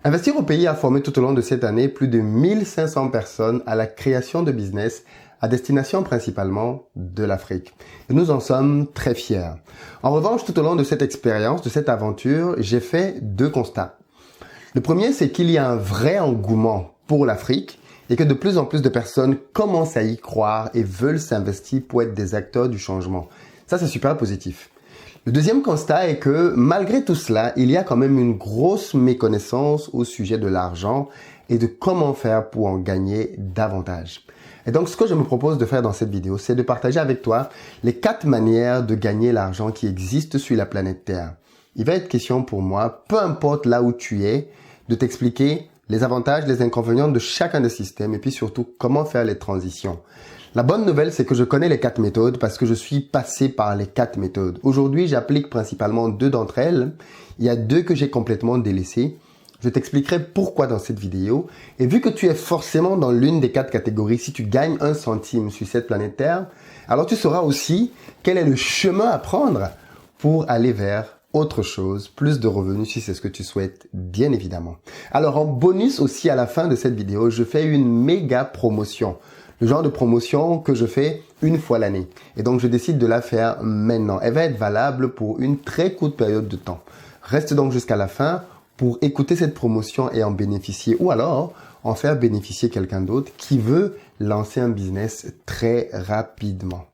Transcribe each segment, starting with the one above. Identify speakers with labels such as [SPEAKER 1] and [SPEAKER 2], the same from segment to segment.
[SPEAKER 1] Investir au pays a formé tout au long de cette année plus de 1500 personnes à la création de business à destination principalement de l'Afrique. Et nous en sommes très fiers. En revanche, tout au long de cette expérience, de cette aventure, j'ai fait deux constats. Le premier, c'est qu'il y a un vrai engouement pour l'Afrique et que de plus en plus de personnes commencent à y croire et veulent s'investir pour être des acteurs du changement. Ça, c'est super positif. Le deuxième constat est que malgré tout cela, il y a quand même une grosse méconnaissance au sujet de l'argent et de comment faire pour en gagner davantage. Et donc, ce que je me propose de faire dans cette vidéo, c'est de partager avec toi les 4 manières de gagner l'argent qui existent sur la planète Terre. Il va être question pour moi, peu importe là où tu es, de t'expliquer les avantages, les inconvénients de chacun des systèmes et puis surtout comment faire les transitions. La bonne nouvelle, c'est que je connais les 4 méthodes parce que je suis passé par les 4 méthodes. Aujourd'hui, j'applique principalement 2 d'entre elles. Il y a 2 que j'ai complètement délaissées. Je t'expliquerai pourquoi dans cette vidéo. Et vu que tu es forcément dans l'une des 4 catégories, si tu gagnes 1 centime sur cette planète Terre, alors tu sauras aussi quel est le chemin à prendre pour aller vers autre chose, plus de revenus si c'est ce que tu souhaites, bien évidemment. Alors en bonus aussi à la fin de cette vidéo, je fais une méga promotion. Le genre de promotion que je fais une fois l'année. Et donc, je décide de la faire maintenant. Elle va être valable pour une très courte période de temps. Reste donc jusqu'à la fin pour écouter cette promotion et en bénéficier. Ou alors, en faire bénéficier quelqu'un d'autre qui veut lancer un business très rapidement.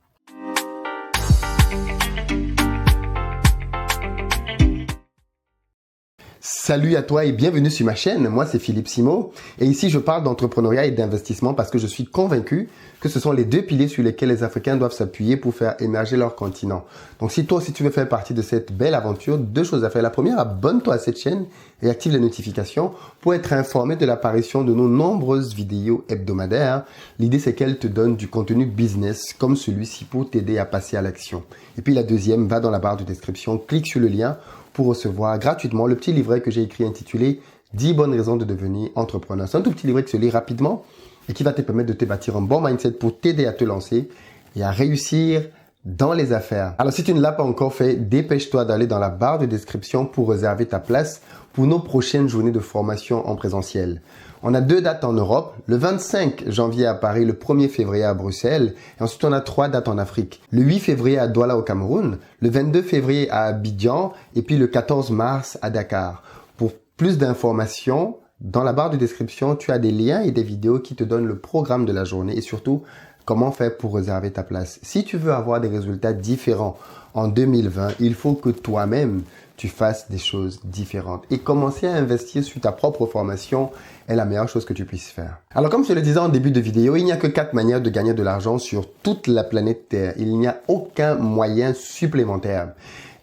[SPEAKER 1] Salut à toi et bienvenue sur ma chaîne. Moi, c'est Philippe Simo et ici, je parle d'entrepreneuriat et d'investissement parce que je suis convaincu que ce sont les 2 piliers sur lesquels les Africains doivent s'appuyer pour faire émerger leur continent. Donc, si toi aussi tu veux faire partie de cette belle aventure, 2 choses à faire. La première, abonne-toi à cette chaîne et active les notifications pour être informé de l'apparition de nos nombreuses vidéos hebdomadaires. L'idée, c'est qu'elles te donnent du contenu business comme celui-ci pour t'aider à passer à l'action. Et puis, la deuxième, va dans la barre de description, clique sur le lien pour recevoir gratuitement le petit livret que j'ai écrit intitulé 10 bonnes raisons de devenir entrepreneur. C'est un tout petit livret qui se lit rapidement et qui va te permettre de te bâtir un bon mindset pour t'aider à te lancer et à réussir dans les affaires. Alors, si tu ne l'as pas encore fait, dépêche-toi d'aller dans la barre de description pour réserver ta place pour nos prochaines journées de formation en présentiel. On a 2 dates en Europe, le 25 janvier à Paris, le 1er février à Bruxelles, et ensuite on a 3 dates en Afrique. Le 8 février à Douala au Cameroun, le 22 février à Abidjan, et puis le 14 mars à Dakar. Pour plus d'informations, dans la barre de description, tu as des liens et des vidéos qui te donnent le programme de la journée et surtout, comment faire pour réserver ta place. Si tu veux avoir des résultats différents en 2020, il faut que toi-même, tu fasses des choses différentes. Et commencer à investir sur ta propre formation est la meilleure chose que tu puisses faire. Alors, comme je te le disais en début de vidéo, il n'y a que 4 manières de gagner de l'argent sur toute la planète Terre. Il n'y a aucun moyen supplémentaire.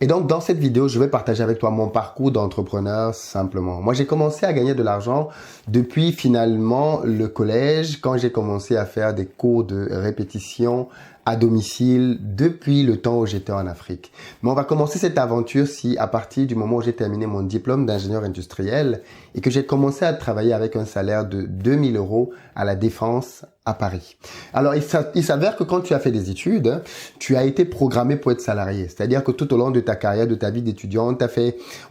[SPEAKER 1] Et donc, dans cette vidéo, je vais partager avec toi mon parcours d'entrepreneur simplement. Moi, j'ai commencé à gagner de l'argent depuis finalement le collège, quand j'ai commencé à faire des cours de répétition à domicile depuis le temps où j'étais en Afrique. Mais on va commencer cette aventure-ci à partir du moment où j'ai terminé mon diplôme d'ingénieur industriel et que j'ai commencé à travailler avec un salaire de 2000 € à la Défense à Paris. Alors, il s'avère que quand tu as fait des études, tu as été programmé pour être salarié. C'est-à-dire que tout au long de ta carrière, de ta vie d'étudiant,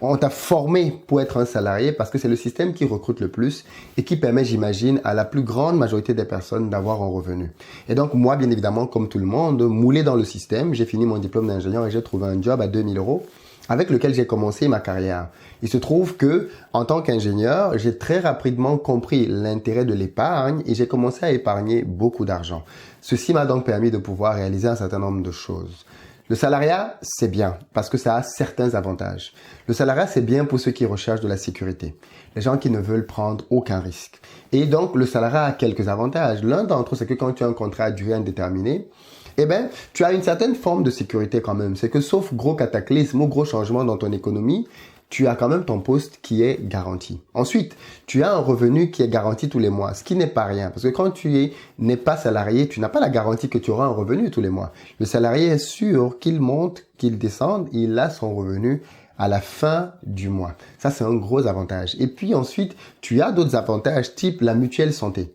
[SPEAKER 1] on t'a formé pour être un salarié parce que c'est le système qui recrute le plus et qui permet, j'imagine, à la plus grande majorité des personnes d'avoir un revenu. Et donc, moi, bien évidemment, comme tout le monde, moulé dans le système, j'ai fini mon diplôme d'ingénieur et j'ai trouvé un job à 2000 € avec lequel j'ai commencé ma carrière. Il se trouve que, en tant qu'ingénieur, j'ai très rapidement compris l'intérêt de l'épargne et j'ai commencé à épargner beaucoup d'argent. Ceci m'a donc permis de pouvoir réaliser un certain nombre de choses. Le salariat, c'est bien parce que ça a certains avantages. Le salariat, c'est bien pour ceux qui recherchent de la sécurité, les gens qui ne veulent prendre aucun risque. Et donc, le salariat a quelques avantages. L'un d'entre eux, c'est que quand tu as un contrat à durée indéterminée, eh bien, tu as une certaine forme de sécurité quand même. C'est que sauf gros cataclysme ou gros changement dans ton économie, tu as quand même ton poste qui est garanti. Ensuite, tu as un revenu qui est garanti tous les mois, ce qui n'est pas rien. Parce que quand tu n'es pas salarié, tu n'as pas la garantie que tu auras un revenu tous les mois. Le salarié est sûr qu'il monte, qu'il descende, il a son revenu à la fin du mois. Ça, c'est un gros avantage. Et puis ensuite, tu as d'autres avantages type la mutuelle santé.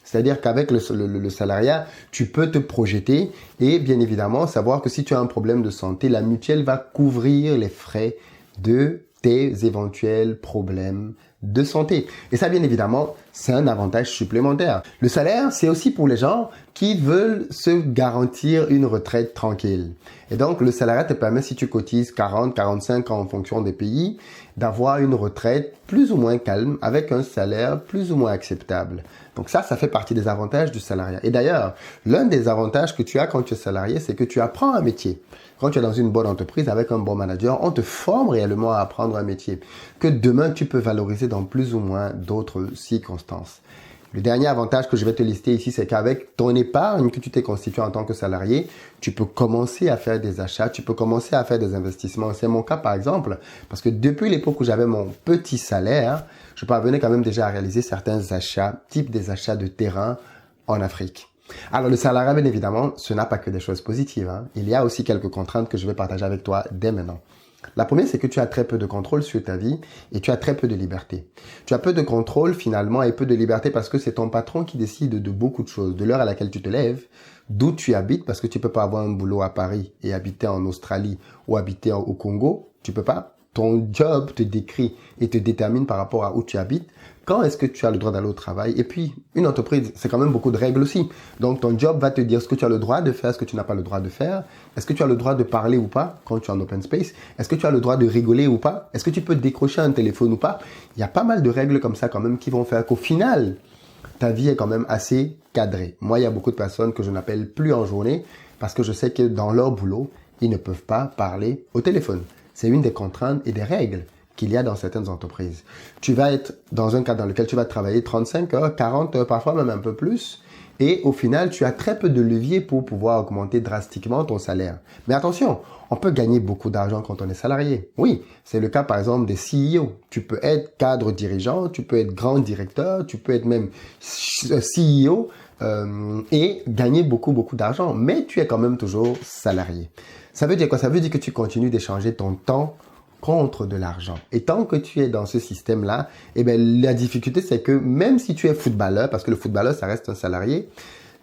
[SPEAKER 1] C'est-à-dire qu'avec le salariat, tu peux te projeter et bien évidemment savoir que si tu as un problème de santé, la mutuelle va couvrir les frais de tes éventuels problèmes de santé. Et ça, bien évidemment, c'est un avantage supplémentaire. Le salaire, c'est aussi pour les gens qui veulent se garantir une retraite tranquille. Et donc, le salariat te permet, si tu cotises 40, 45 ans en fonction des pays, d'avoir une retraite plus ou moins calme avec un salaire plus ou moins acceptable. Donc ça fait partie des avantages du salariat. Et d'ailleurs, l'un des avantages que tu as quand tu es salarié, c'est que tu apprends un métier. Quand tu es dans une bonne entreprise avec un bon manager, on te forme réellement à apprendre un métier que demain tu peux valoriser dans plus ou moins d'autres circonstances. Le dernier avantage que je vais te lister ici, c'est qu'avec ton épargne que tu t'es constitué en tant que salarié, tu peux commencer à faire des achats, tu peux commencer à faire des investissements. C'est mon cas par exemple, parce que depuis l'époque où j'avais mon petit salaire, je parvenais quand même déjà à réaliser certains achats, type des achats de terrain en Afrique. Alors le salariat, bien évidemment, ce n'a pas que des choses positives, hein. Il y a aussi quelques contraintes que je vais partager avec toi dès maintenant. La première, c'est que tu as très peu de contrôle sur ta vie et tu as très peu de liberté. Tu as peu de contrôle finalement et peu de liberté parce que c'est ton patron qui décide de beaucoup de choses, de l'heure à laquelle tu te lèves, d'où tu habites, parce que tu peux pas avoir un boulot à Paris et habiter en Australie ou habiter au Congo, tu peux pas. Ton job te décrit et te détermine par rapport à où tu habites. Quand est-ce que tu as le droit d'aller au travail? Et puis, une entreprise, c'est quand même beaucoup de règles aussi. Donc, ton job va te dire ce que tu as le droit de faire, ce que tu n'as pas le droit de faire. Est-ce que tu as le droit de parler ou pas quand tu es en open space? Est-ce que tu as le droit de rigoler ou pas? Est-ce que tu peux décrocher un téléphone ou pas? Il y a pas mal de règles comme ça quand même qui vont faire qu'au final, ta vie est quand même assez cadrée. Moi, il y a beaucoup de personnes que je n'appelle plus en journée parce que je sais que dans leur boulot, ils ne peuvent pas parler au téléphone. C'est une des contraintes et des règles qu'il y a dans certaines entreprises. Tu vas être dans un cadre dans lequel tu vas travailler 35 heures, 40 heures, parfois même un peu plus. Et au final, tu as très peu de levier pour pouvoir augmenter drastiquement ton salaire. Mais attention, on peut gagner beaucoup d'argent quand on est salarié. Oui, c'est le cas par exemple des CEO. Tu peux être cadre dirigeant, tu peux être grand directeur, tu peux être même CEO et gagner beaucoup d'argent. Mais tu es quand même toujours salarié. Ça veut dire quoi? Ça veut dire que tu continues d'échanger ton temps contre de l'argent. Et tant que tu es dans ce système-là, eh bien, la difficulté, c'est que même si tu es footballeur, parce que le footballeur, ça reste un salarié,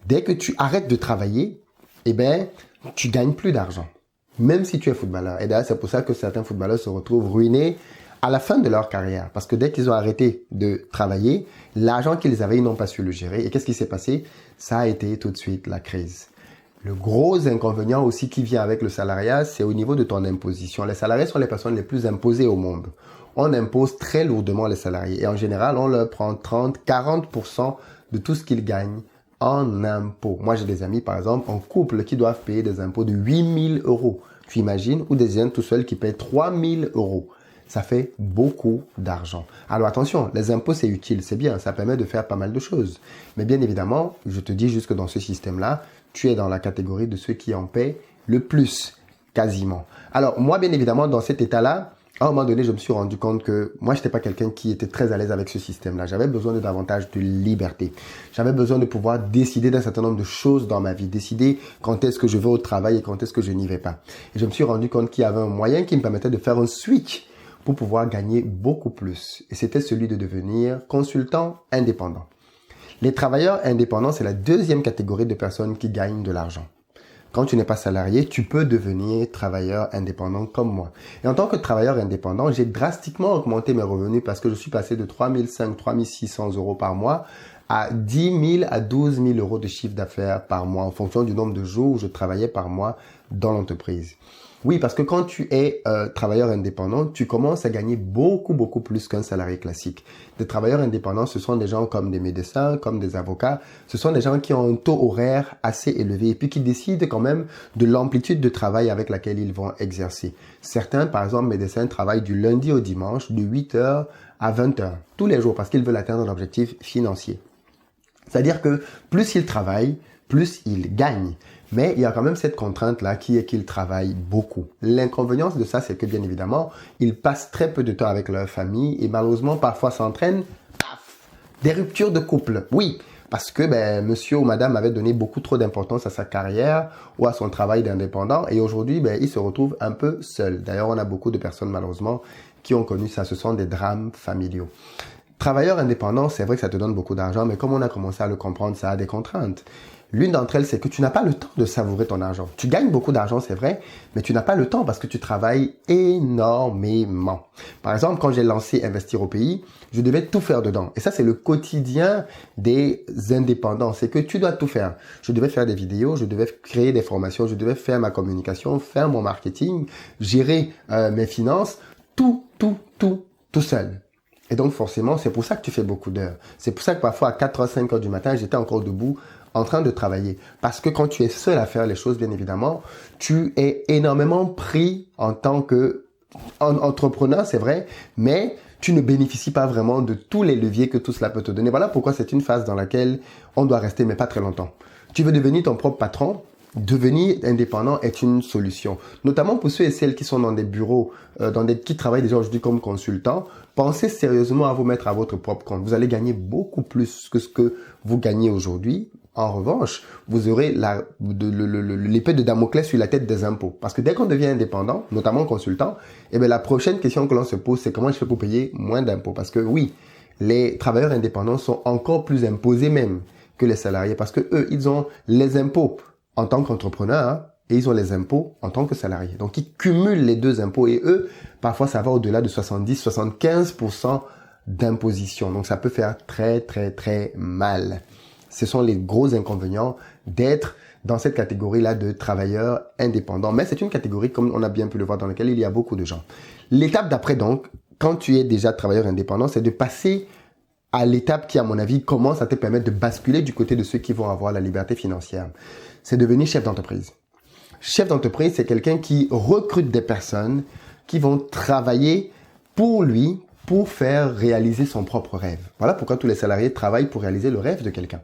[SPEAKER 1] dès que tu arrêtes de travailler, eh bien, tu gagnes plus d'argent. Même si tu es footballeur. Et d'ailleurs, c'est pour ça que certains footballeurs se retrouvent ruinés à la fin de leur carrière. Parce que dès qu'ils ont arrêté de travailler, l'argent qu'ils avaient, ils n'ont pas su le gérer. Et qu'est-ce qui s'est passé? Ça a été tout de suite la crise. Le gros inconvénient aussi qui vient avec le salariat, c'est au niveau de ton imposition. Les salariés sont les personnes les plus imposées au monde. On impose très lourdement les salariés et en général, on leur prend 30, 40% de tout ce qu'ils gagnent en impôts. Moi, j'ai des amis, par exemple, en couple qui doivent payer des impôts de 8 000 euros. Tu imagines? Ou des jeunes tout seuls qui payent 3 000 euros. Ça fait beaucoup d'argent. Alors attention, les impôts, c'est utile, c'est bien, ça permet de faire pas mal de choses. Mais bien évidemment, je te dis jusque dans ce système-là, tu es dans la catégorie de ceux qui en paient le plus, quasiment. Alors moi, bien évidemment, dans cet état-là, à un moment donné, je me suis rendu compte que moi, je n'étais pas quelqu'un qui était très à l'aise avec ce système-là. J'avais besoin de davantage de liberté. J'avais besoin de pouvoir décider d'un certain nombre de choses dans ma vie, décider quand est-ce que je vais au travail et quand est-ce que je n'y vais pas. Et je me suis rendu compte qu'il y avait un moyen qui me permettait de faire un switch pour pouvoir gagner beaucoup plus. Et c'était celui de devenir consultant indépendant. Les travailleurs indépendants, c'est la deuxième catégorie de personnes qui gagnent de l'argent. Quand tu n'es pas salarié, tu peux devenir travailleur indépendant comme moi. Et en tant que travailleur indépendant, j'ai drastiquement augmenté mes revenus parce que je suis passé de 3 500, 3 600 euros par mois à 10 000 à 12 000 euros de chiffre d'affaires par mois en fonction du nombre de jours où je travaillais par mois dans l'entreprise. Oui, parce que quand tu es travailleur indépendant, tu commences à gagner beaucoup plus qu'un salarié classique. Des travailleurs indépendants, ce sont des gens comme des médecins, comme des avocats. Ce sont des gens qui ont un taux horaire assez élevé et puis qui décident quand même de l'amplitude de travail avec laquelle ils vont exercer. Certains, par exemple, médecins travaillent du lundi au dimanche, de 8 heures à 20 heures, tous les jours, parce qu'ils veulent atteindre un objectif financier. C'est-à-dire que plus ils travaillent, plus ils gagnent. Mais il y a quand même cette contrainte-là qui est qu'ils travaillent beaucoup. L'inconvénient de ça, c'est que bien évidemment, ils passent très peu de temps avec leur famille et malheureusement, parfois s'entraînent des ruptures de couple. Oui, parce que monsieur ou madame avait donné beaucoup trop d'importance à sa carrière ou à son travail d'indépendant et aujourd'hui, il se retrouve un peu seul. D'ailleurs, on a beaucoup de personnes malheureusement qui ont connu ça. Ce sont des drames familiaux. Travailleur indépendant, c'est vrai que ça te donne beaucoup d'argent, mais comme on a commencé à le comprendre, ça a des contraintes. L'une d'entre elles, c'est que tu n'as pas le temps de savourer ton argent. Tu gagnes beaucoup d'argent, c'est vrai, mais tu n'as pas le temps parce que tu travailles énormément. Par exemple, quand j'ai lancé Investir au pays, je devais tout faire dedans. Et ça, c'est le quotidien des indépendants. C'est que tu dois tout faire. Je devais faire des vidéos, je devais créer des formations, je devais faire ma communication, faire mon marketing, gérer mes finances, tout seul. Et donc, forcément, c'est pour ça que tu fais beaucoup d'heures. C'est pour ça que parfois, à 4h, 5h du matin, j'étais encore debout en train de travailler. Parce que quand tu es seul à faire les choses, bien évidemment, tu es énormément pris en tant qu'entrepreneur, c'est vrai, mais tu ne bénéficies pas vraiment de tous les leviers que tout cela peut te donner. Voilà pourquoi c'est une phase dans laquelle on doit rester, mais pas très longtemps. Tu veux devenir ton propre patron? Devenir indépendant est une solution, notamment pour ceux et celles qui sont dans des bureaux, qui travaillent déjà aujourd'hui comme consultants. Pensez sérieusement à vous mettre à votre propre compte. Vous allez gagner beaucoup plus que ce que vous gagnez aujourd'hui. En revanche, vous aurez l'épée de Damoclès sur la tête des impôts. Parce que dès qu'on devient indépendant, notamment consultant, eh bien, la prochaine question que l'on se pose, c'est comment je fais pour payer moins d'impôts? Parce que oui, les travailleurs indépendants sont encore plus imposés même que les salariés. Parce que eux, ils ont les impôts en tant qu'entrepreneurs, hein, et ils ont les impôts en tant que salariés. Donc, ils cumulent les deux impôts et eux, parfois, ça va au-delà de 70-75% d'imposition. Donc, ça peut faire très mal. Ce sont les gros inconvénients d'être dans cette catégorie-là de travailleurs indépendants. Mais c'est une catégorie, comme on a bien pu le voir, dans laquelle il y a beaucoup de gens. L'étape d'après, donc, quand tu es déjà travailleur indépendant, c'est de passer à l'étape qui, à mon avis, commence à te permettre de basculer du côté de ceux qui vont avoir la liberté financière. C'est devenir chef d'entreprise. Chef d'entreprise, c'est quelqu'un qui recrute des personnes qui vont travailler pour lui, pour faire réaliser son propre rêve. Voilà pourquoi tous les salariés travaillent pour réaliser le rêve de quelqu'un.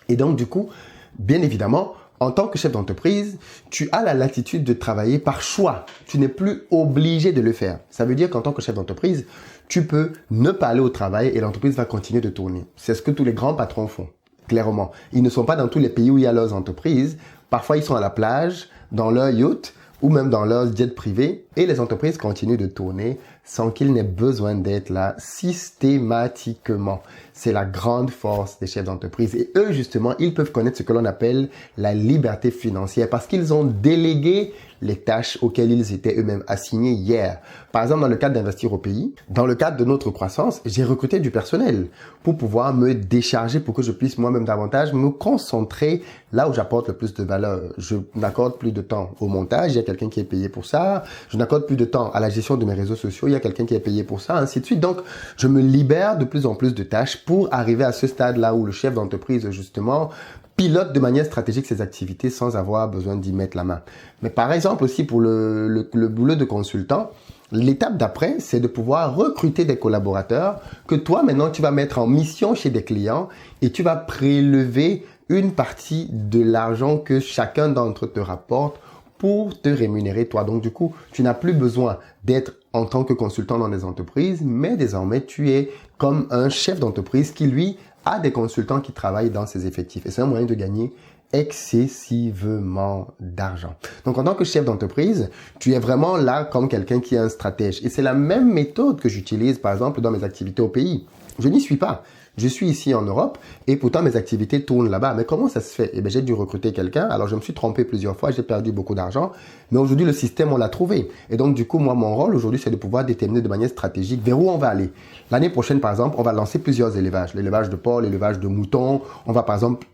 [SPEAKER 1] Et donc, du coup, bien évidemment, en tant que chef d'entreprise, tu as la latitude de travailler par choix. Tu n'es plus obligé de le faire. Ça veut dire qu'en tant que chef d'entreprise, tu peux ne pas aller au travail et l'entreprise va continuer de tourner. C'est ce que tous les grands patrons font, clairement. Ils ne sont pas dans tous les pays où il y a leurs entreprises. Parfois, ils sont à la plage, dans leur yacht ou même dans leur jet privé et les entreprises continuent de tourner sans qu'il n'ait besoin d'être là systématiquement. C'est la grande force des chefs d'entreprise. Et eux, justement, ils peuvent connaître ce que l'on appelle la liberté financière parce qu'ils ont délégué les tâches auxquelles ils étaient eux-mêmes assignés hier. Par exemple, dans le cadre d'Investir au pays, dans le cadre de notre croissance, j'ai recruté du personnel pour pouvoir me décharger pour que je puisse moi-même davantage me concentrer là où j'apporte le plus de valeur. Je n'accorde plus de temps au montage, il y a quelqu'un qui est payé pour ça. Je n'accorde plus de temps à la gestion de mes réseaux sociaux, il y a quelqu'un qui est payé pour ça, ainsi de suite. Donc, je me libère de plus en plus de tâches pour arriver à ce stade-là où le chef d'entreprise, justement, pilote de manière stratégique ses activités sans avoir besoin d'y mettre la main. Mais par exemple aussi pour le boulot de consultant, l'étape d'après, c'est de pouvoir recruter des collaborateurs que toi maintenant tu vas mettre en mission chez des clients et tu vas prélever une partie de l'argent que chacun d'entre eux te rapporte pour te rémunérer toi. Donc du coup, tu n'as plus besoin d'être en tant que consultant dans des entreprises, mais désormais tu es comme un chef d'entreprise qui lui a des consultants qui travaillent dans ses effectifs. Et c'est un moyen de gagner excessivement d'argent. Donc, en tant que chef d'entreprise, tu es vraiment là comme quelqu'un qui est un stratège. Et c'est la même méthode que j'utilise, par exemple, dans mes activités au pays. Je n'y suis pas. Je suis ici en Europe et pourtant mes activités tournent là-bas. Mais comment ça se fait? Eh bien, j'ai dû recruter quelqu'un. Alors, je me suis trompé plusieurs fois, j'ai perdu beaucoup d'argent. Mais aujourd'hui, le système, on l'a trouvé. Et donc, du coup, moi, mon rôle aujourd'hui, c'est de pouvoir déterminer de manière stratégique vers où on va aller. L'année prochaine, par exemple, on va lancer plusieurs élevages. L'élevage de porc, l'élevage de moutons. On va, par exemple,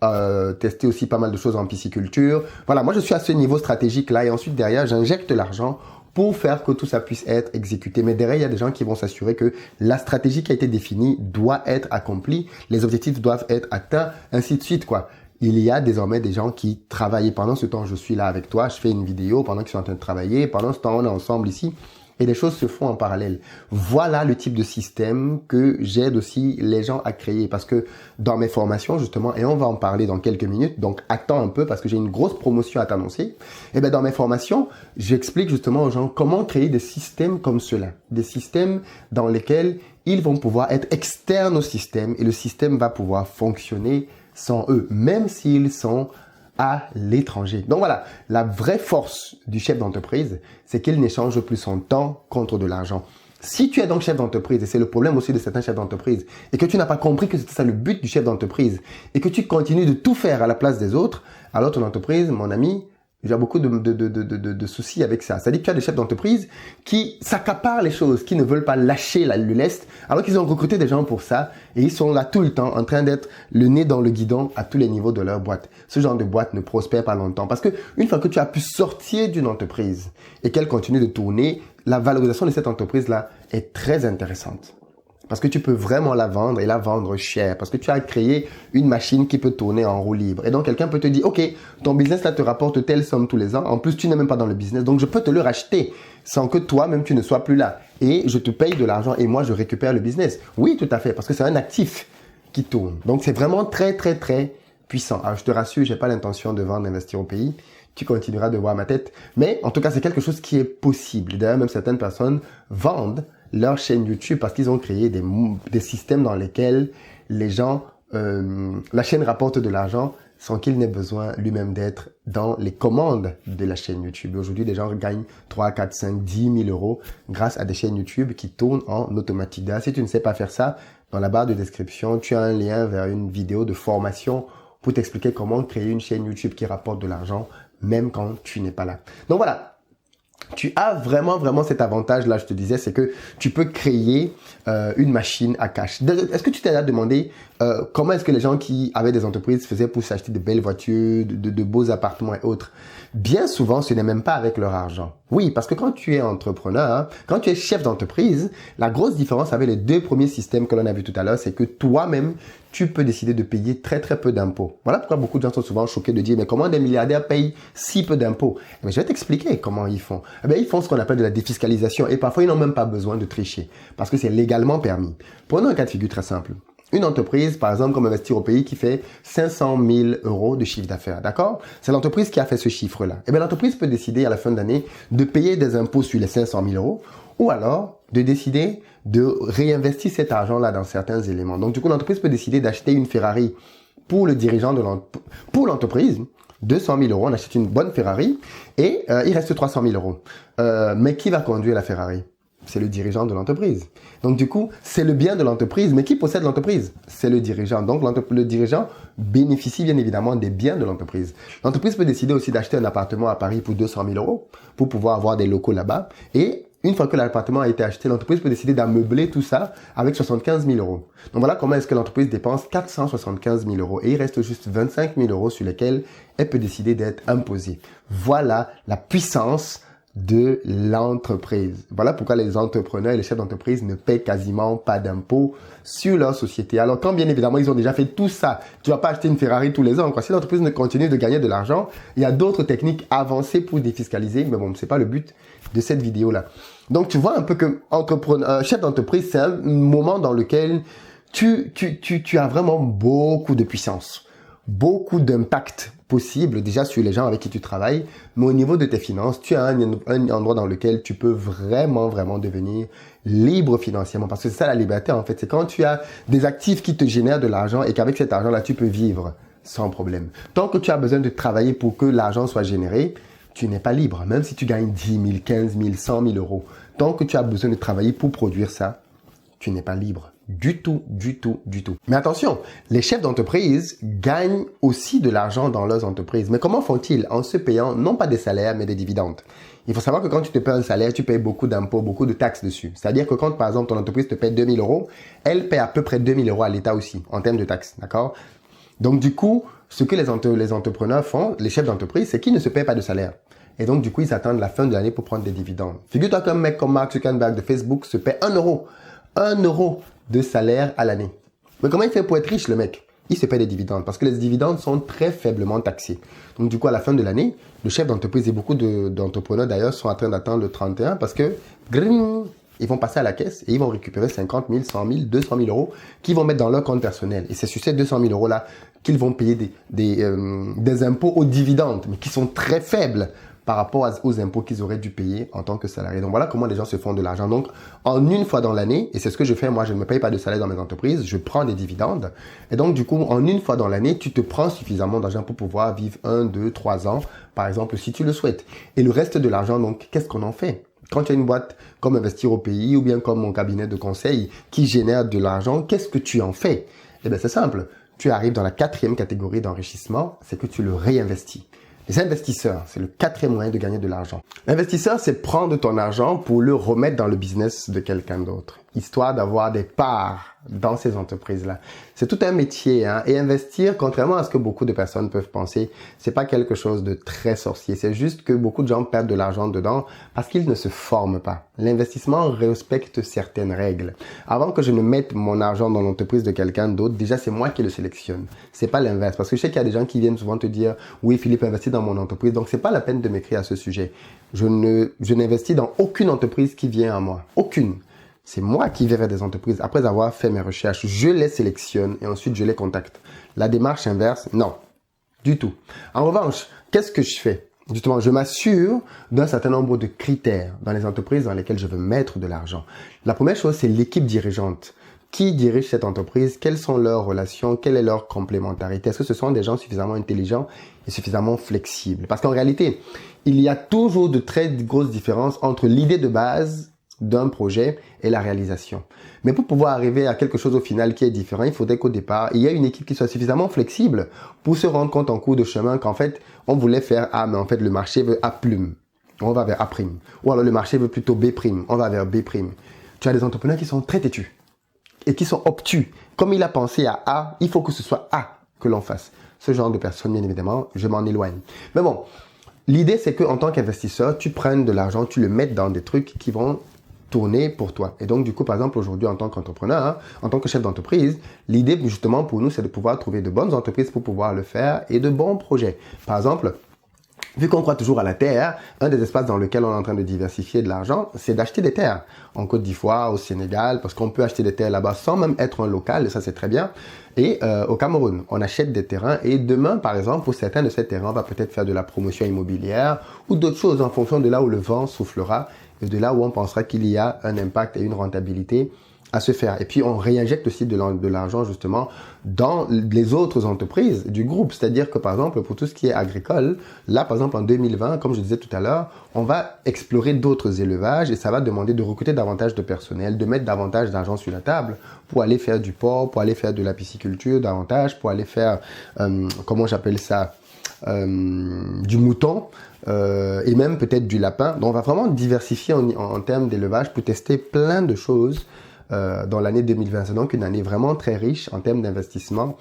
[SPEAKER 1] tester aussi pas mal de choses en pisciculture. Voilà, moi, je suis à ce niveau stratégique-là. Et ensuite, derrière, j'injecte l'argent pour faire que tout ça puisse être exécuté. Mais derrière, il y a des gens qui vont s'assurer que la stratégie qui a été définie doit être accomplie, les objectifs doivent être atteints, ainsi de suite, quoi. Il y a désormais des gens qui travaillent. Pendant ce temps, je suis là avec toi, je fais une vidéo pendant qu'ils sont en train de travailler. Pendant ce temps, on est ensemble ici. Et les choses se font en parallèle. Voilà le type de système que j'aide aussi les gens à créer. Parce que dans mes formations, justement, et on va en parler dans quelques minutes, donc attends un peu parce que j'ai une grosse promotion à t'annoncer. Et bien dans mes formations, j'explique justement aux gens comment créer des systèmes comme cela. Des systèmes dans lesquels ils vont pouvoir être externes au système et le système va pouvoir fonctionner sans eux, même s'ils sont à l'étranger. Donc voilà, la vraie force du chef d'entreprise, c'est qu'il n'échange plus son temps contre de l'argent. Si tu es donc chef d'entreprise, et c'est le problème aussi de certains chefs d'entreprise, et que tu n'as pas compris que c'était ça le but du chef d'entreprise, et que tu continues de tout faire à la place des autres, alors ton entreprise, mon ami, j'ai beaucoup de soucis avec ça. C'est-à-dire que tu as des chefs d'entreprise qui s'accaparent les choses, qui ne veulent pas lâcher le lest, alors qu'ils ont recruté des gens pour ça et ils sont là tout le temps en train d'être le nez dans le guidon à tous les niveaux de leur boîte. Ce genre de boîte ne prospère pas longtemps parce que une fois que tu as pu sortir d'une entreprise et qu'elle continue de tourner, la valorisation de cette entreprise-là est très intéressante. Parce que tu peux vraiment la vendre et la vendre cher. Parce que tu as créé une machine qui peut tourner en roue libre. Et donc, quelqu'un peut te dire, OK, ton business là te rapporte telle somme tous les ans. En plus, tu n'es même pas dans le business. Donc, je peux te le racheter sans que toi-même, tu ne sois plus là. Et je te paye de l'argent et moi, je récupère le business. Oui, tout à fait. Parce que c'est un actif qui tourne. Donc, c'est vraiment très, très, très puissant. Alors, je te rassure, j'ai pas l'intention de vendre, d'investir au pays. Tu continueras de voir ma tête. Mais en tout cas, c'est quelque chose qui est possible. D'ailleurs, même certaines personnes vendent leur chaîne YouTube parce qu'ils ont créé des systèmes dans lesquels les gens, la chaîne rapporte de l'argent sans qu'il n'ait besoin lui-même d'être dans les commandes de la chaîne YouTube. Aujourd'hui, des gens gagnent 3, 4, 5, 10 000 euros grâce à des chaînes YouTube qui tournent en automatique. D'ailleurs, si tu ne sais pas faire ça, dans la barre de description, tu as un lien vers une vidéo de formation pour t'expliquer comment créer une chaîne YouTube qui rapporte de l'argent même quand tu n'es pas là. Donc voilà. Tu as vraiment cet avantage-là, je te disais, c'est que tu peux créer une machine à cash. Est-ce que tu t'es déjà demandé comment est-ce que les gens qui avaient des entreprises faisaient pour s'acheter de belles voitures, de beaux appartements et autres? Bien souvent, ce n'est même pas avec leur argent. Oui, parce que quand tu es entrepreneur, quand tu es chef d'entreprise, la grosse différence avec les deux premiers systèmes que l'on a vu tout à l'heure, c'est que toi-même, tu peux décider de payer très peu d'impôts. Voilà pourquoi beaucoup de gens sont souvent choqués de dire, mais comment des milliardaires payent si peu d'impôts? Mais je vais t'expliquer comment ils font. Eh bien, ils font ce qu'on appelle de la défiscalisation et parfois, ils n'ont même pas besoin de tricher parce que c'est légalement permis. Prenons un cas de figure très simple. Une entreprise, par exemple, comme Investir au pays, qui fait 500 000 euros de chiffre d'affaires, d'accord? C'est l'entreprise qui a fait ce chiffre-là. Eh bien, l'entreprise peut décider à la fin de l'année de payer des impôts sur les 500 000 euros ou alors de décider de réinvestir cet argent-là dans certains éléments. Donc, du coup, l'entreprise peut décider d'acheter une Ferrari pour le dirigeant pour l'entreprise. 200 000 euros, on achète une bonne Ferrari et il reste 300 000 euros. Mais qui va conduire la Ferrari? C'est le dirigeant de l'entreprise. Donc, du coup, c'est le bien de l'entreprise. Mais qui possède l'entreprise? C'est le dirigeant. Donc, le dirigeant bénéficie bien évidemment des biens de l'entreprise. L'entreprise peut décider aussi d'acheter un appartement à Paris pour 200 000 euros pour pouvoir avoir des locaux là-bas. Et une fois que l'appartement a été acheté, l'entreprise peut décider d'ameubler tout ça avec 75 000 euros. Donc, voilà comment est-ce que l'entreprise dépense 475 000 euros. Et il reste juste 25 000 euros sur lesquels elle peut décider d'être imposée. Voilà la puissance de l'entreprise. Voilà pourquoi les entrepreneurs et les chefs d'entreprise ne paient quasiment pas d'impôts sur leur société. Alors quand bien évidemment ils ont déjà fait tout ça, tu vas pas acheter une Ferrari tous les ans, quoi. Si l'entreprise ne continue de gagner de l'argent, il y a d'autres techniques avancées pour défiscaliser, mais bon, c'est pas le but de cette vidéo-là. Donc tu vois un peu que chef d'entreprise, c'est un moment dans lequel tu as vraiment beaucoup de puissance, beaucoup d'impact possible déjà sur les gens avec qui tu travailles, mais au niveau de tes finances, tu as un endroit dans lequel tu peux vraiment devenir libre financièrement, parce que c'est ça la liberté en fait, c'est quand tu as des actifs qui te génèrent de l'argent et qu'avec cet argent-là, tu peux vivre sans problème. Tant que tu as besoin de travailler pour que l'argent soit généré, tu n'es pas libre, même si tu gagnes 10 000, 15 000, 100 000 euros. Tant que tu as besoin de travailler pour produire ça, tu n'es pas libre. Du tout. Mais attention, les chefs d'entreprise gagnent aussi de l'argent dans leurs entreprises. Mais comment font-ils? En se payant non pas des salaires, mais des dividendes. Il faut savoir que quand tu te payes un salaire, tu payes beaucoup d'impôts, beaucoup de taxes dessus. C'est-à-dire que quand, par exemple, ton entreprise te paye 2 000 euros, elle paie à peu près 2 000 euros à l'État aussi, en termes de taxes. D'accord? Donc, du coup, ce que les entrepreneurs font, les chefs d'entreprise, c'est qu'ils ne se payent pas de salaire. Et donc, du coup, ils attendent la fin de l'année pour prendre des dividendes. Figure-toi qu'un mec comme Mark Zuckerberg de Facebook se paie 1 euro. 1 euro de salaire à l'année. Mais comment il fait pour être riche, le mec? Il se paie des dividendes parce que les dividendes sont très faiblement taxés. Donc, du coup, à la fin de l'année, le chef d'entreprise et beaucoup d'entrepreneurs d'ailleurs sont en train d'attendre le 31 parce que ils vont passer à la caisse et ils vont récupérer 50 000, 100 000, 200 000 euros qu'ils vont mettre dans leur compte personnel. Et c'est sur ces 200 000 euros-là qu'ils vont payer des impôts aux dividendes, mais qui sont très faibles par rapport aux impôts qu'ils auraient dû payer en tant que salariés. Donc voilà comment les gens se font de l'argent. Donc en une fois dans l'année, et c'est ce que je fais, moi je ne me paye pas de salaire dans mes entreprises, je prends des dividendes. Et donc du coup, en une fois dans l'année, tu te prends suffisamment d'argent pour pouvoir vivre 1, 2, 3 ans, par exemple, si tu le souhaites. Et le reste de l'argent, donc, qu'est-ce qu'on en fait? Quand tu as une boîte comme Investir au pays ou bien comme mon cabinet de conseil qui génère de l'argent, qu'est-ce que tu en fais? Eh bien, c'est simple. Tu arrives dans la 4e catégorie d'enrichissement, c'est que tu le réinvestis. Les investisseurs, c'est le 4e moyen de gagner de l'argent. L'investisseur, c'est prendre ton argent pour le remettre dans le business de quelqu'un d'autre, histoire d'avoir des parts dans ces entreprises-là. C'est tout un métier, hein. Et investir, contrairement à ce que beaucoup de personnes peuvent penser, c'est pas quelque chose de très sorcier. C'est juste que beaucoup de gens perdent de l'argent dedans parce qu'ils ne se forment pas. L'investissement respecte certaines règles. Avant que je ne mette mon argent dans l'entreprise de quelqu'un d'autre, déjà c'est moi qui le sélectionne. C'est pas l'inverse. Parce que je sais qu'il y a des gens qui viennent souvent te dire, oui, Philippe investit dans mon entreprise, donc c'est pas la peine de m'écrire à ce sujet. Je n'investis dans aucune entreprise qui vient à moi. Aucune. C'est moi qui verrai des entreprises après avoir fait mes recherches. Je les sélectionne et ensuite je les contacte. La démarche inverse, non. Du tout. En revanche, qu'est-ce que je fais? Justement, je m'assure d'un certain nombre de critères dans les entreprises dans lesquelles je veux mettre de l'argent. La première chose, c'est l'équipe dirigeante. Qui dirige cette entreprise? Quelles sont leurs relations? Quelle est leur complémentarité? Est-ce que ce sont des gens suffisamment intelligents et suffisamment flexibles? Parce qu'en réalité, il y a toujours de très grosses différences entre l'idée de base d'un projet et la réalisation. Mais pour pouvoir arriver à quelque chose au final qui est différent, il faudrait qu'au départ, il y ait une équipe qui soit suffisamment flexible pour se rendre compte en cours de chemin qu'en fait, on voulait faire A, mais en fait, le marché veut A plume. On va vers A prime. Ou alors le marché veut plutôt B prime. On va vers B prime. Tu as des entrepreneurs qui sont très têtus et qui sont obtus. Comme il a pensé à A, il faut que ce soit A que l'on fasse. Ce genre de personnes, bien évidemment, je m'en éloigne. Mais bon, l'idée, c'est qu'en tant qu'investisseur, tu prennes de l'argent, tu le mettes dans des trucs qui vont tourner pour toi. Et donc, du coup, par exemple, aujourd'hui, en tant qu'entrepreneur, hein, en tant que chef d'entreprise, l'idée, justement, pour nous, c'est de pouvoir trouver de bonnes entreprises pour pouvoir le faire et de bons projets. Par exemple, vu qu'on croit toujours à la terre, un des espaces dans lequel on est en train de diversifier de l'argent, c'est d'acheter des terres. En Côte d'Ivoire, au Sénégal, parce qu'on peut acheter des terres là-bas sans même être un local, et ça c'est très bien. Et au Cameroun, on achète des terrains et demain, par exemple, pour certains de ces terrains, on va peut-être faire de la promotion immobilière ou d'autres choses en fonction de là où le vent soufflera et de là où on pensera qu'il y a un impact et une rentabilité à se faire. Et puis, on réinjecte aussi de l'argent, justement, dans les autres entreprises du groupe. C'est-à-dire que, par exemple, pour tout ce qui est agricole, là, par exemple, en 2020, comme je disais tout à l'heure, on va explorer d'autres élevages et ça va demander de recruter davantage de personnel, de mettre davantage d'argent sur la table pour aller faire du porc, pour aller faire de la pisciculture davantage, pour aller faire, comment j'appelle ça, du mouton et même peut-être du lapin. Donc, on va vraiment diversifier en termes d'élevage pour tester plein de choses dans l'année 2020. C'est donc une année vraiment très riche en termes d'investissement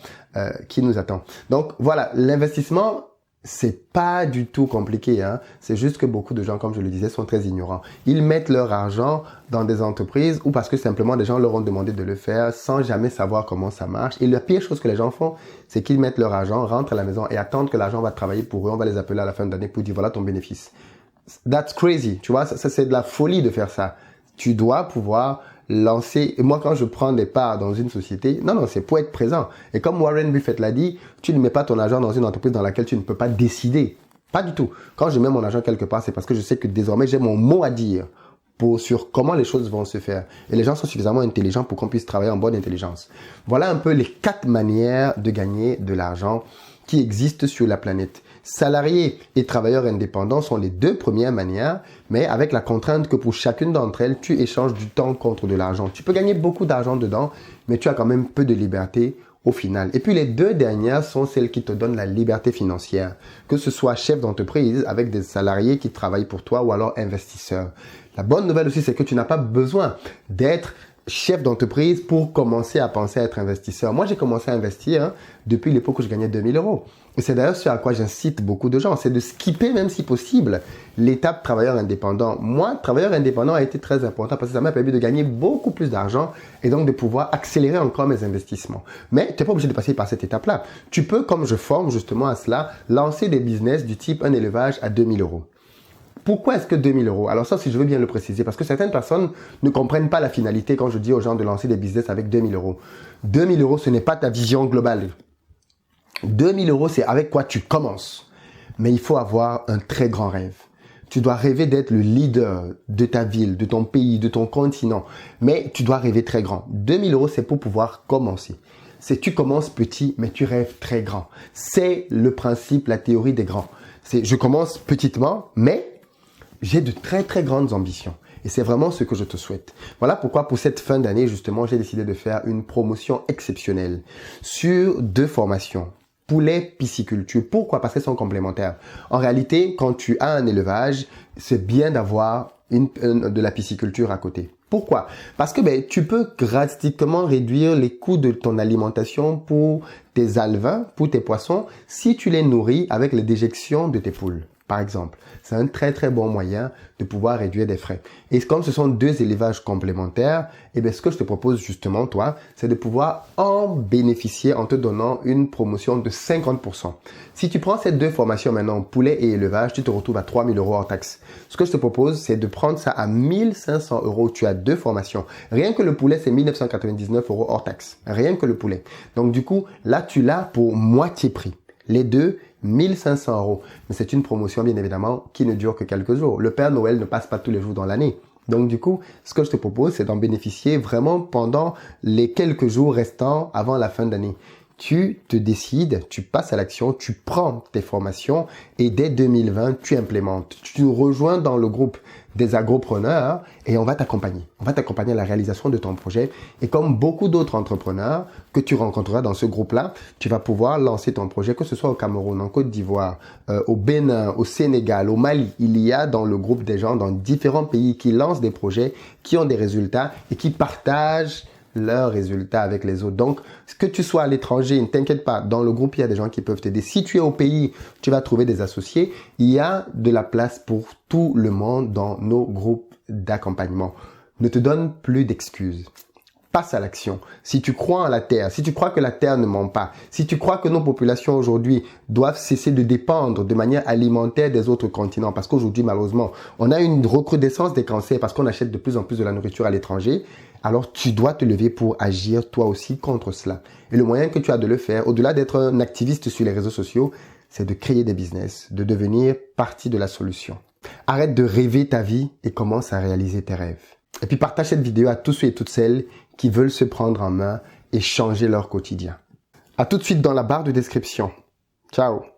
[SPEAKER 1] qui nous attend. Donc voilà, l'investissement, c'est pas du tout compliqué, hein. C'est juste que beaucoup de gens, comme je le disais, sont très ignorants. Ils mettent leur argent dans des entreprises ou parce que simplement des gens leur ont demandé de le faire sans jamais savoir comment ça marche. Et la pire chose que les gens font, c'est qu'ils mettent leur argent, rentrent à la maison et attendent que l'argent va travailler pour eux. On va les appeler à la fin de l'année pour dire voilà ton bénéfice. That's crazy, tu vois, ça c'est de la folie de faire ça. Tu dois pouvoir lancer. Et moi, quand je prends des parts dans une société, non, c'est pour être présent. Et comme Warren Buffett l'a dit, tu ne mets pas ton argent dans une entreprise dans laquelle tu ne peux pas décider. Pas du tout. Quand je mets mon argent quelque part, c'est parce que je sais que désormais, j'ai mon mot à dire sur comment les choses vont se faire. Et les gens sont suffisamment intelligents pour qu'on puisse travailler en bonne intelligence. Voilà un peu les 4 manières de gagner de l'argent qui existent sur la planète. Salariés et travailleurs indépendants sont les 2 premières manières, mais avec la contrainte que pour chacune d'entre elles, tu échanges du temps contre de l'argent. Tu peux gagner beaucoup d'argent dedans, mais tu as quand même peu de liberté au final. Et puis les 2 dernières sont celles qui te donnent la liberté financière, que ce soit chef d'entreprise avec des salariés qui travaillent pour toi ou alors investisseur. La bonne nouvelle aussi, c'est que tu n'as pas besoin d'être chef d'entreprise pour commencer à penser à être investisseur. Moi, j'ai commencé à investir depuis l'époque où je gagnais 2000 euros. Et c'est d'ailleurs ce à quoi j'incite beaucoup de gens, c'est de skipper, même si possible, l'étape travailleur indépendant. Moi, travailleur indépendant a été très important parce que ça m'a permis de gagner beaucoup plus d'argent et donc de pouvoir accélérer encore mes investissements. Mais tu n'es pas obligé de passer par cette étape-là. Tu peux, comme je forme justement à cela, lancer des business du type un élevage à 2000 euros. Pourquoi est-ce que 2000 euros? Alors ça, si je veux bien le préciser, parce que certaines personnes ne comprennent pas la finalité quand je dis aux gens de lancer des business avec 2000 euros. 2000 euros, ce n'est pas ta vision globale. 2000 euros, c'est avec quoi tu commences. Mais il faut avoir un très grand rêve. Tu dois rêver d'être le leader de ta ville, de ton pays, de ton continent. Mais tu dois rêver très grand. 2000 euros, c'est pour pouvoir commencer. C'est tu commences petit, mais tu rêves très grand. C'est le principe, la théorie des grands. C'est je commence petitement, mais j'ai de très très grandes ambitions. Et c'est vraiment ce que je te souhaite. Voilà pourquoi pour cette fin d'année, justement, j'ai décidé de faire une promotion exceptionnelle sur 2 formations. Poulet, pisciculture. Pourquoi? Parce qu'elles sont complémentaires. En réalité, quand tu as un élevage, c'est bien d'avoir de la pisciculture à côté. Pourquoi? Parce que tu peux drastiquement réduire les coûts de ton alimentation pour tes alevins, pour tes poissons, si tu les nourris avec les déjections de tes poules. Par exemple, c'est un très très bon moyen de pouvoir réduire des frais. Et comme ce sont 2 élevages complémentaires, ce que je te propose justement, toi, c'est de pouvoir en bénéficier en te donnant une promotion de 50%. Si tu prends ces 2 formations maintenant, poulet et élevage, tu te retrouves à 3 000 € hors taxe. Ce que je te propose, c'est de prendre ça à 1 500 €. Tu as 2 formations. Rien que le poulet, c'est 1 999 € hors taxe. Rien que le poulet. Donc du coup, là, tu l'as pour moitié prix. Les 2, 1 500 €. Mais c'est une promotion, bien évidemment, qui ne dure que quelques jours. Le Père Noël ne passe pas tous les jours dans l'année. Donc, du coup, ce que je te propose, c'est d'en bénéficier vraiment pendant les quelques jours restants avant la fin d'année. Tu te décides, tu passes à l'action, tu prends tes formations et dès 2020, tu implémentes. Tu nous rejoins dans le groupe des agropreneurs et on va t'accompagner. On va t'accompagner à la réalisation de ton projet. Et comme beaucoup d'autres entrepreneurs que tu rencontreras dans ce groupe-là, tu vas pouvoir lancer ton projet, que ce soit au Cameroun, en Côte d'Ivoire, au Bénin, au Sénégal, au Mali. Il y a dans le groupe des gens dans différents pays qui lancent des projets, qui ont des résultats et qui partagent leurs résultats avec les autres. Donc, que tu sois à l'étranger, ne t'inquiète pas, dans le groupe, il y a des gens qui peuvent t'aider. Si tu es au pays, tu vas trouver des associés. Il y a de la place pour tout le monde dans nos groupes d'accompagnement. Ne te donne plus d'excuses. Passe à l'action. Si tu crois en la Terre, si tu crois que la Terre ne ment pas, si tu crois que nos populations aujourd'hui doivent cesser de dépendre de manière alimentaire des autres continents, parce qu'aujourd'hui, malheureusement, on a une recrudescence des cancers parce qu'on achète de plus en plus de la nourriture à l'étranger, alors tu dois te lever pour agir toi aussi contre cela. Et le moyen que tu as de le faire, au-delà d'être un activiste sur les réseaux sociaux, c'est de créer des business, de devenir partie de la solution. Arrête de rêver ta vie et commence à réaliser tes rêves. Et puis partage cette vidéo à tous ceux et toutes celles qui veulent se prendre en main et changer leur quotidien. À tout de suite dans la barre de description. Ciao.